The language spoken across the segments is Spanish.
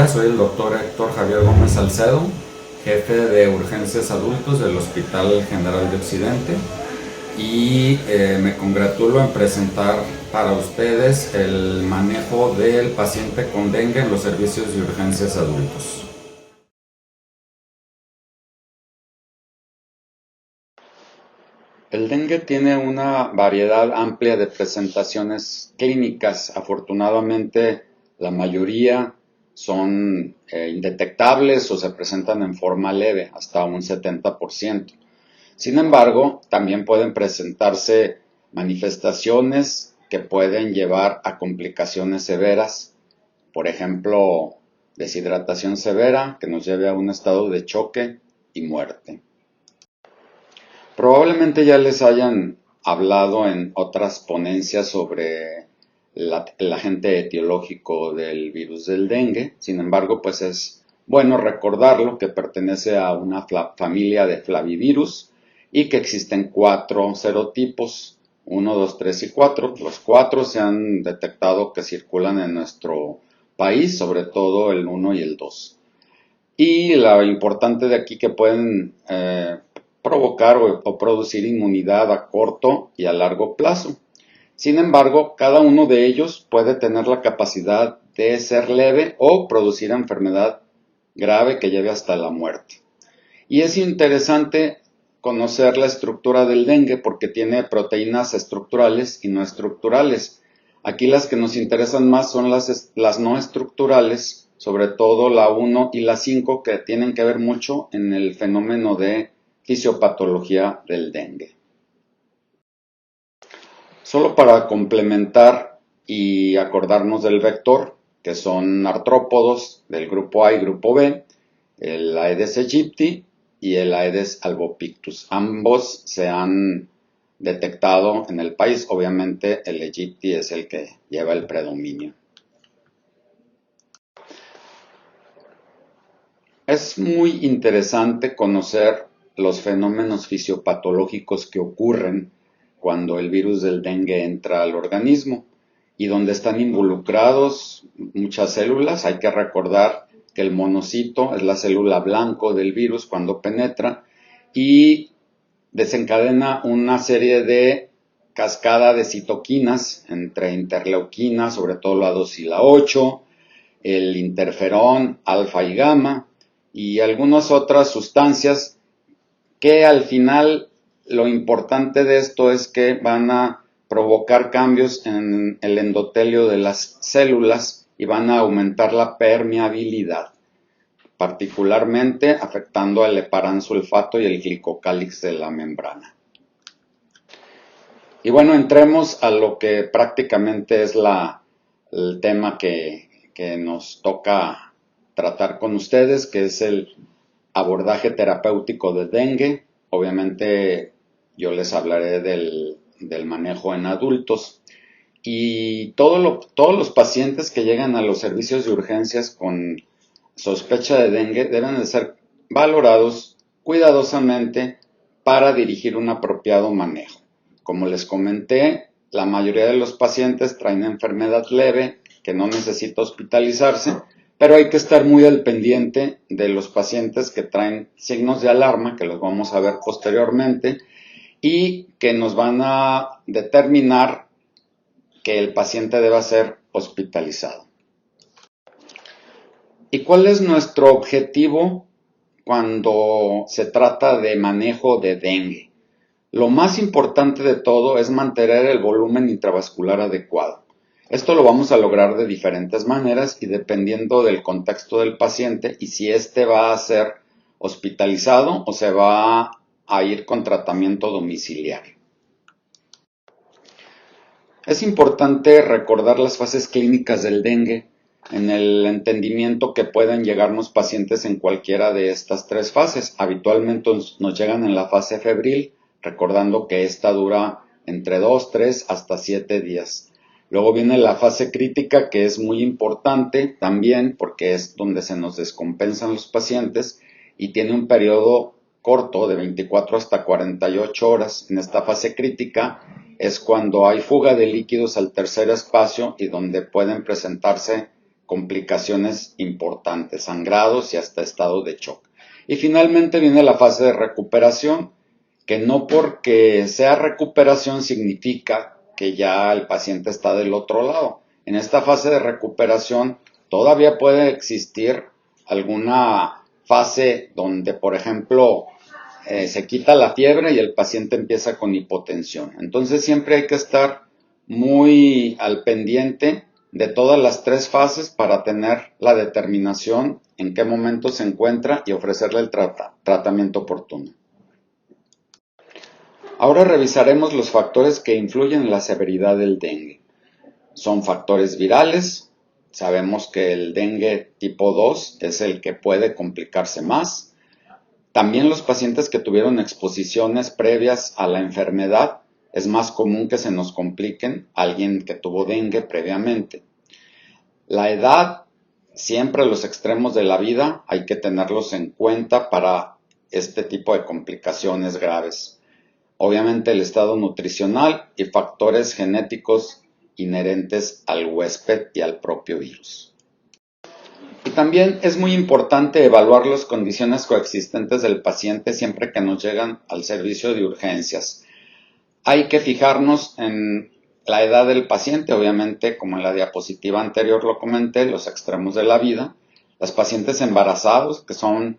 días, soy el doctor Héctor Javier Gómez Salcedo, jefe de urgencias adultos del Hospital General de Occidente, y me congratulo en presentar para ustedes el manejo del paciente con dengue en los servicios de urgencias adultos. El dengue tiene una variedad amplia de presentaciones clínicas. Afortunadamente, la mayoría son indetectables o se presentan en forma leve, hasta un 70%. Sin embargo, también pueden presentarse manifestaciones que pueden llevar a complicaciones severas, por ejemplo, deshidratación severa que nos lleve a un estado de choque y muerte. Probablemente ya les hayan hablado en otras ponencias sobre el agente etiológico del virus del dengue. Sin embargo, pues es bueno recordarlo que pertenece a una familia de flavivirus y que existen 4 serotipos, 1, 2, 3 y 4. Los 4 se han detectado que circulan en nuestro país, sobre todo el 1 y el 2. Y lo importante de aquí que pueden provocar o producir inmunidad a corto y a largo plazo. Sin embargo, cada uno de ellos puede tener la capacidad de ser leve o producir enfermedad grave que lleve hasta la muerte. Y es interesante conocer la estructura del dengue porque tiene proteínas estructurales y no estructurales. Aquí las que nos interesan más son las no estructurales, sobre todo la 1 y la 5, que tienen que ver mucho en el fenómeno de fisiopatología del dengue. Solo para complementar y acordarnos del vector, que son artrópodos del grupo A y grupo B, el Aedes aegypti y el Aedes albopictus. Ambos se han detectado en el país. Obviamente el aegypti es el que lleva el predominio. Es muy interesante conocer los fenómenos fisiopatológicos que ocurren cuando el virus del dengue entra al organismo y donde están involucrados muchas células. Hay que recordar que el monocito es la célula blanco del virus cuando penetra y desencadena una serie de cascada de citoquinas entre interleuquinas, sobre todo la 2 y la 8, el interferón alfa y gamma y algunas otras sustancias que al final lo importante de esto es que van a provocar cambios en el endotelio de las células y van a aumentar la permeabilidad, particularmente afectando al heparansulfato y el glicocálix de la membrana. Y bueno, entremos a lo que prácticamente es el tema que nos toca tratar con ustedes, que es el abordaje terapéutico de dengue. Obviamente yo les hablaré del manejo en adultos y todos los pacientes que llegan a los servicios de urgencias con sospecha de dengue deben de ser valorados cuidadosamente para dirigir un apropiado manejo. Como les comenté, la mayoría de los pacientes traen enfermedad leve que no necesita hospitalizarse, pero hay que estar muy al pendiente de los pacientes que traen signos de alarma, que los vamos a ver posteriormente, y que nos van a determinar que el paciente deba ser hospitalizado. ¿Y cuál es nuestro objetivo cuando se trata de manejo de dengue? Lo más importante de todo es mantener el volumen intravascular adecuado. Esto lo vamos a lograr de diferentes maneras y dependiendo del contexto del paciente y si éste va a ser hospitalizado o se va a ir con tratamiento domiciliario. Es importante recordar las fases clínicas del dengue en el entendimiento que pueden llegarnos pacientes en cualquiera de estas 3 fases. Habitualmente nos llegan en la fase febril, recordando que esta dura entre 2, 3 hasta 7 días. Luego viene la fase crítica, que es muy importante también porque es donde se nos descompensan los pacientes y tiene un periodo corto de 24 hasta 48 horas. En esta fase crítica es cuando hay fuga de líquidos al tercer espacio y donde pueden presentarse complicaciones importantes, sangrados y hasta estado de shock. Y finalmente viene la fase de recuperación, que no porque sea recuperación significa que ya el paciente está del otro lado. En esta fase de recuperación todavía puede existir alguna fase donde, por ejemplo, se quita la fiebre y el paciente empieza con hipotensión. Entonces siempre hay que estar muy al pendiente de todas las tres fases para tener la determinación en qué momento se encuentra y ofrecerle el tratamiento oportuno. Ahora revisaremos los factores que influyen en la severidad del dengue. Son factores virales. Sabemos que el dengue tipo 2 es el que puede complicarse más. También los pacientes que tuvieron exposiciones previas a la enfermedad, es más común que se nos compliquen alguien que tuvo dengue previamente. La edad, siempre los extremos de la vida, hay que tenerlos en cuenta para este tipo de complicaciones graves. Obviamente el estado nutricional y factores genéticos inherentes al huésped y al propio virus. Y también es muy importante evaluar las condiciones coexistentes del paciente siempre que nos llegan al servicio de urgencias. Hay que fijarnos en la edad del paciente, obviamente, como en la diapositiva anterior lo comenté, los extremos de la vida. Los pacientes embarazados, que son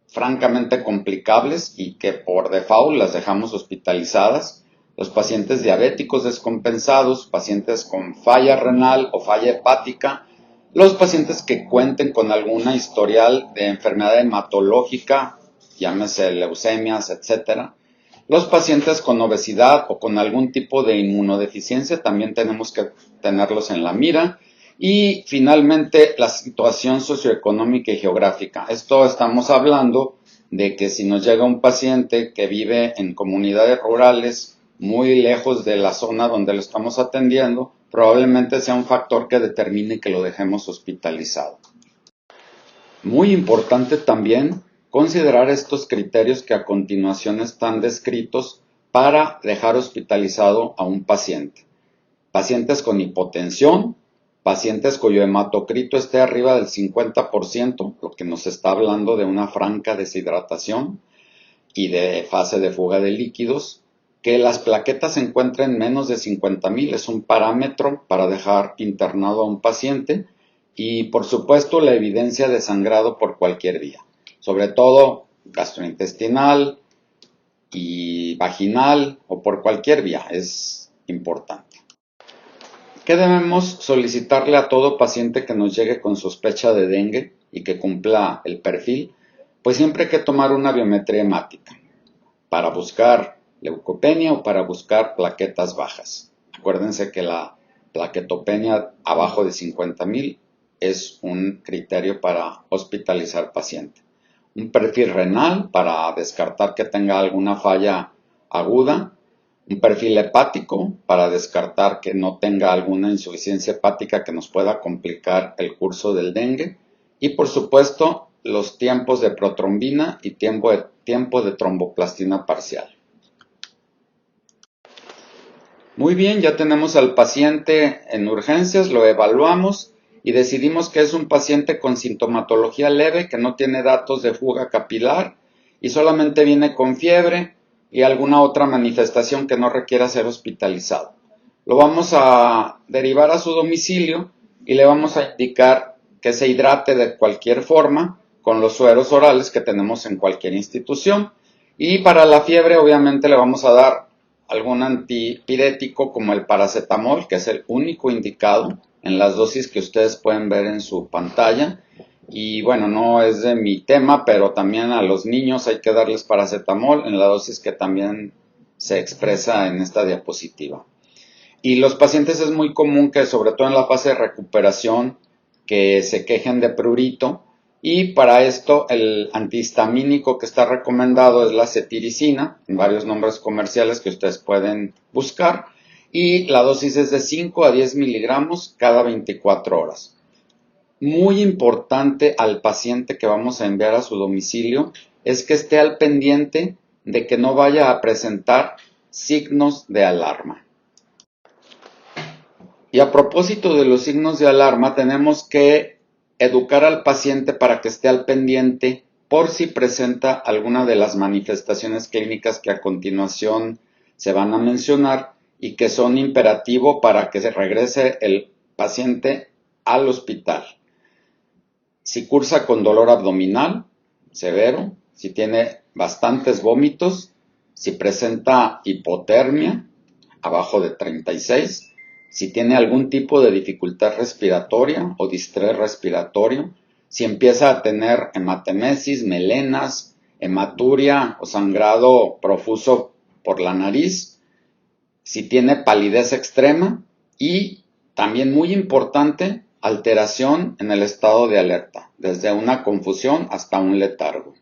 francamente complicables y que por default las dejamos hospitalizadas. Los pacientes diabéticos descompensados, pacientes con falla renal o falla hepática, los pacientes que cuenten con alguna historial de enfermedad hematológica, llámese leucemias, etc. Los pacientes con obesidad o con algún tipo de inmunodeficiencia también tenemos que tenerlos en la mira. Y finalmente la situación socioeconómica y geográfica. Esto estamos hablando de que si nos llega un paciente que vive en comunidades rurales muy lejos de la zona donde lo estamos atendiendo, probablemente sea un factor que determine que lo dejemos hospitalizado. Muy importante también considerar estos criterios que a continuación están descritos para dejar hospitalizado a un paciente. Pacientes con hipotensión, pacientes cuyo hematocrito esté arriba del 50%, lo que nos está hablando de una franca deshidratación y de fase de fuga de líquidos, que las plaquetas se encuentren menos de 50,000, es un parámetro para dejar internado a un paciente, y por supuesto la evidencia de sangrado por cualquier vía, sobre todo gastrointestinal y vaginal o por cualquier vía, es importante. ¿Qué debemos solicitarle a todo paciente que nos llegue con sospecha de dengue y que cumpla el perfil? Pues siempre hay que tomar una biometría hemática para buscar leucopenia o para buscar plaquetas bajas. Acuérdense que la plaquetopenia abajo de 50,000 es un criterio para hospitalizar paciente. Un perfil renal para descartar que tenga alguna falla aguda. Un perfil hepático para descartar que no tenga alguna insuficiencia hepática que nos pueda complicar el curso del dengue. Y por supuesto, los tiempos de protrombina y tiempo de tromboplastina parcial. Muy bien, ya tenemos al paciente en urgencias, lo evaluamos y decidimos que es un paciente con sintomatología leve, que no tiene datos de fuga capilar y solamente viene con fiebre y alguna otra manifestación que no requiera ser hospitalizado. Lo vamos a derivar a su domicilio y le vamos a indicar que se hidrate de cualquier forma con los sueros orales que tenemos en cualquier institución. Y para la fiebre obviamente le vamos a dar algún antipirético como el paracetamol, que es el único indicado en las dosis que ustedes pueden ver en su pantalla. Y bueno, no es de mi tema, pero también a los niños hay que darles paracetamol en la dosis que también se expresa en esta diapositiva. Y los pacientes es muy común que, sobre todo en la fase de recuperación, que se quejen de prurito. Y para esto el antihistamínico que está recomendado es la cetiricina, en varios nombres comerciales que ustedes pueden buscar. Y la dosis es de 5 a 10 miligramos cada 24 horas. Muy importante al paciente que vamos a enviar a su domicilio es que esté al pendiente de que no vaya a presentar signos de alarma. Y a propósito de los signos de alarma, tenemos que educar al paciente para que esté al pendiente por si presenta alguna de las manifestaciones clínicas que a continuación se van a mencionar y que son imperativo para que se regrese el paciente al hospital. Si cursa con dolor abdominal severo, si tiene bastantes vómitos, si presenta hipotermia abajo de 36, si tiene algún tipo de dificultad respiratoria o distrés respiratorio, si empieza a tener hematemesis, melenas, hematuria o sangrado profuso por la nariz, si tiene palidez extrema y también muy importante, alteración en el estado de alerta, desde una confusión hasta un letargo.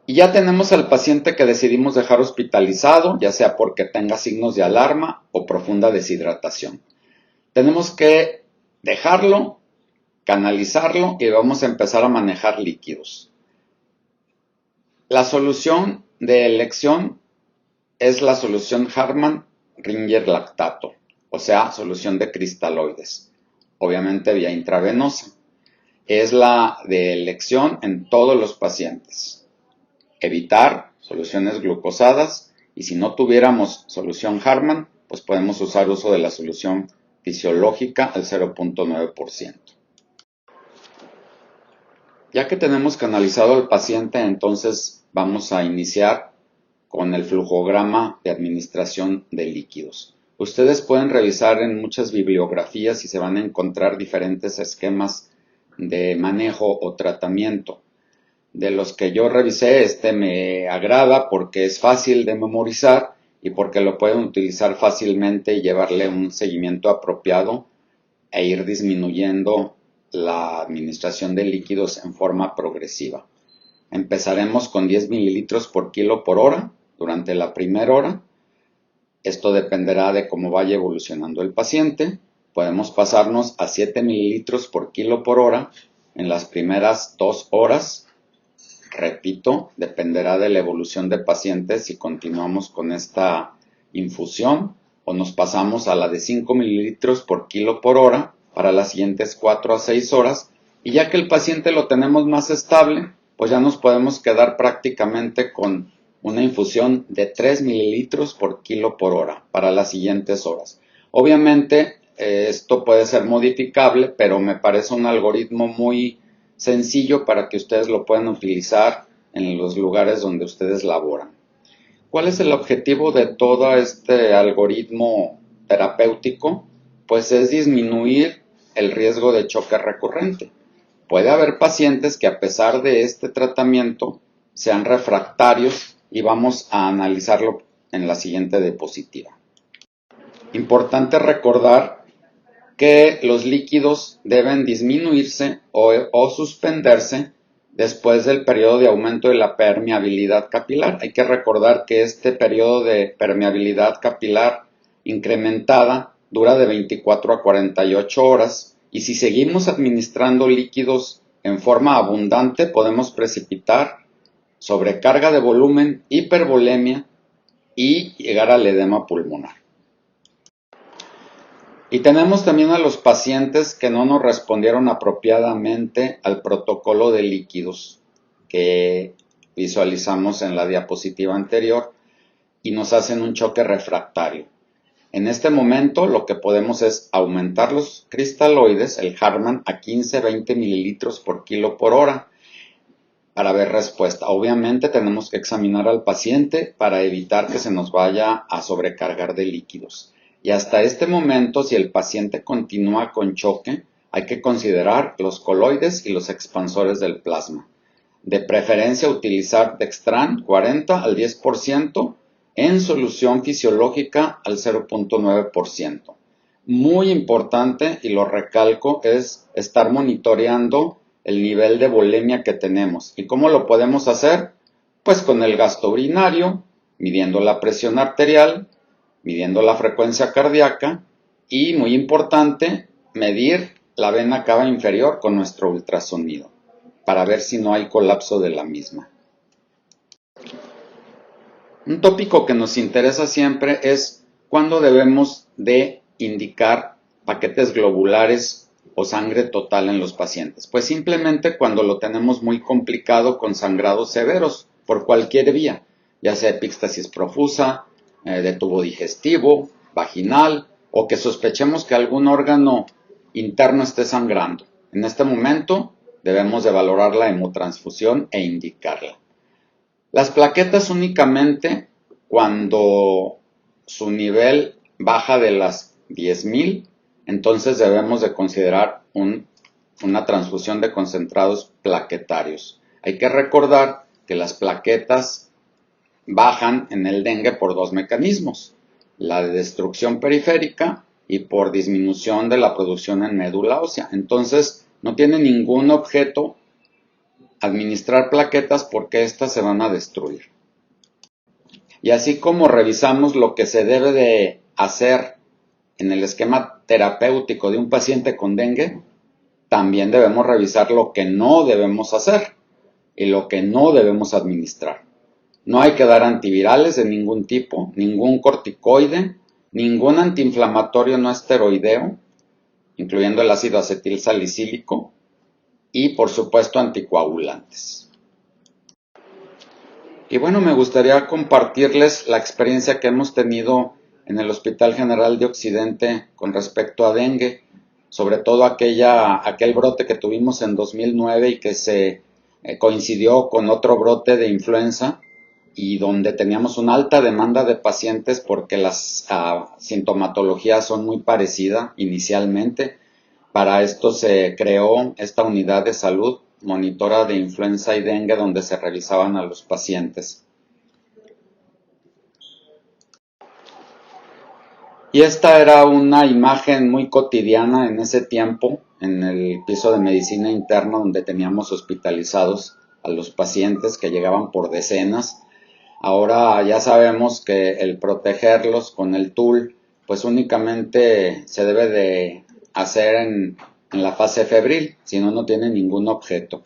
Y ya tenemos al paciente que decidimos dejar hospitalizado, ya sea porque tenga signos de alarma o profunda deshidratación. Tenemos que dejarlo, canalizarlo y vamos a empezar a manejar líquidos. La solución de elección es la solución Hartmann-Ringer lactato, o sea, solución de cristaloides, obviamente vía intravenosa. Es la de elección en todos los pacientes. Evitar soluciones glucosadas y si no tuviéramos solución Hartmann, pues podemos usar uso de la solución fisiológica al 0.9%. Ya que tenemos canalizado al paciente, entonces vamos a iniciar con el flujograma de administración de líquidos. Ustedes pueden revisar en muchas bibliografías y se van a encontrar diferentes esquemas de manejo o tratamiento. De los que yo revisé, este me agrada porque es fácil de memorizar y porque lo pueden utilizar fácilmente y llevarle un seguimiento apropiado e ir disminuyendo la administración de líquidos en forma progresiva. Empezaremos con 10 mililitros por kilo por hora durante la primera hora. Esto dependerá de cómo vaya evolucionando el paciente. Podemos pasarnos a 7 mililitros por kilo por hora en las primeras 2 horas. Repito, dependerá de la evolución del paciente si continuamos con esta infusión o nos pasamos a la de 5 mililitros por kilo por hora para las siguientes 4 a 6 horas. Y ya que el paciente lo tenemos más estable, pues ya nos podemos quedar prácticamente con una infusión de 3 mililitros por kilo por hora para las siguientes horas. Obviamente esto puede ser modificable, pero me parece un algoritmo muy sencillo para que ustedes lo puedan utilizar en los lugares donde ustedes laboran. ¿Cuál es el objetivo de todo este algoritmo terapéutico? Pues es disminuir el riesgo de choque recurrente. Puede haber pacientes que a pesar de este tratamiento sean refractarios y vamos a analizarlo en la siguiente diapositiva. Importante recordar que los líquidos deben disminuirse o suspenderse después del periodo de aumento de la permeabilidad capilar. Hay que recordar que este periodo de permeabilidad capilar incrementada dura de 24 a 48 horas y si seguimos administrando líquidos en forma abundante podemos precipitar sobrecarga de volumen, hipervolemia y llegar al edema pulmonar. Y tenemos también a los pacientes que no nos respondieron apropiadamente al protocolo de líquidos que visualizamos en la diapositiva anterior y nos hacen un choque refractario. En este momento lo que podemos es aumentar los cristaloides, el Hartmann, a 15-20 mililitros por kilo por hora para ver respuesta. Obviamente tenemos que examinar al paciente para evitar que se nos vaya a sobrecargar de líquidos. Y hasta este momento, si el paciente continúa con choque, hay que considerar los coloides y los expansores del plasma. De preferencia utilizar Dextran 40 al 10% en solución fisiológica al 0.9%. Muy importante, y lo recalco, es estar monitoreando el nivel de volemia que tenemos. ¿Y cómo lo podemos hacer? Pues con el gasto urinario, midiendo la presión arterial, midiendo la frecuencia cardíaca y, muy importante, medir la vena cava inferior con nuestro ultrasonido para ver si no hay colapso de la misma. Un tópico que nos interesa siempre es cuándo debemos de indicar paquetes globulares o sangre total en los pacientes? Pues simplemente cuando lo tenemos muy complicado con sangrados severos por cualquier vía, ya sea epíxtasis profusa, de tubo digestivo, vaginal, o que sospechemos que algún órgano interno esté sangrando. En este momento debemos de valorar la hemotransfusión e indicarla. Las plaquetas únicamente cuando su nivel baja de las 10.000, entonces debemos de considerar una transfusión de concentrados plaquetarios. Hay que recordar que las plaquetas bajan en el dengue por dos mecanismos: la de destrucción periférica y por disminución de la producción en médula ósea. Entonces, no tiene ningún objeto administrar plaquetas porque éstas se van a destruir. Y así como revisamos lo que se debe de hacer en el esquema terapéutico de un paciente con dengue, también debemos revisar lo que no debemos hacer y lo que no debemos administrar. No hay que dar antivirales de ningún tipo, ningún corticoide, ningún antiinflamatorio no esteroideo, incluyendo el ácido acetil salicílico, y por supuesto anticoagulantes. Y bueno, me gustaría compartirles la experiencia que hemos tenido en el Hospital General de Occidente con respecto a dengue, sobre todo aquel brote que tuvimos en 2009 y que se coincidió con otro brote de influenza, y donde teníamos una alta demanda de pacientes porque las sintomatologías son muy parecidas inicialmente. Para esto se creó esta unidad de salud monitora de influenza y dengue donde se revisaban a los pacientes. Y esta era una imagen muy cotidiana en ese tiempo, en el piso de medicina interna donde teníamos hospitalizados a los pacientes que llegaban por decenas. Ahora ya sabemos que el protegerlos con el TUL, pues únicamente se debe de hacer en la fase febril, si no, no tiene ningún objeto.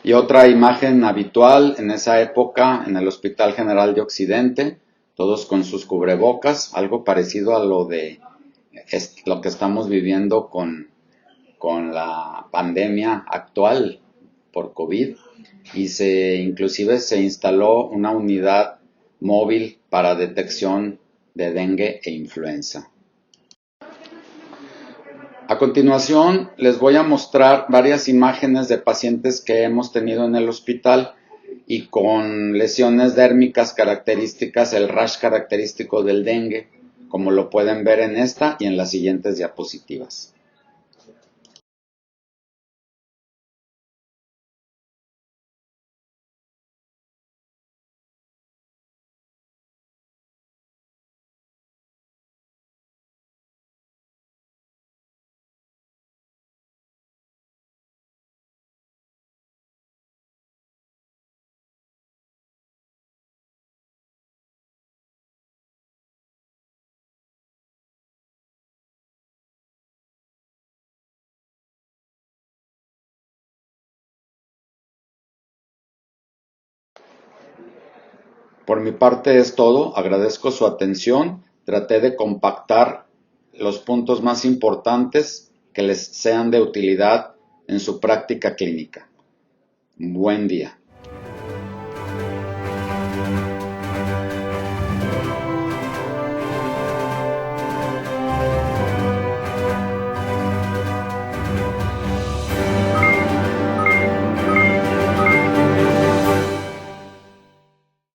Y otra imagen habitual en esa época en el Hospital General de Occidente, todos con sus cubrebocas, algo parecido a lo que estamos viviendo con la pandemia actual por COVID, y inclusive se instaló una unidad móvil para detección de dengue e influenza. A continuación les voy a mostrar varias imágenes de pacientes que hemos tenido en el hospital y con lesiones dérmicas características, el rash característico del dengue, como lo pueden ver en esta y en las siguientes diapositivas. Por mi parte es todo, agradezco su atención, traté de compactar los puntos más importantes que les sean de utilidad en su práctica clínica. Buen día.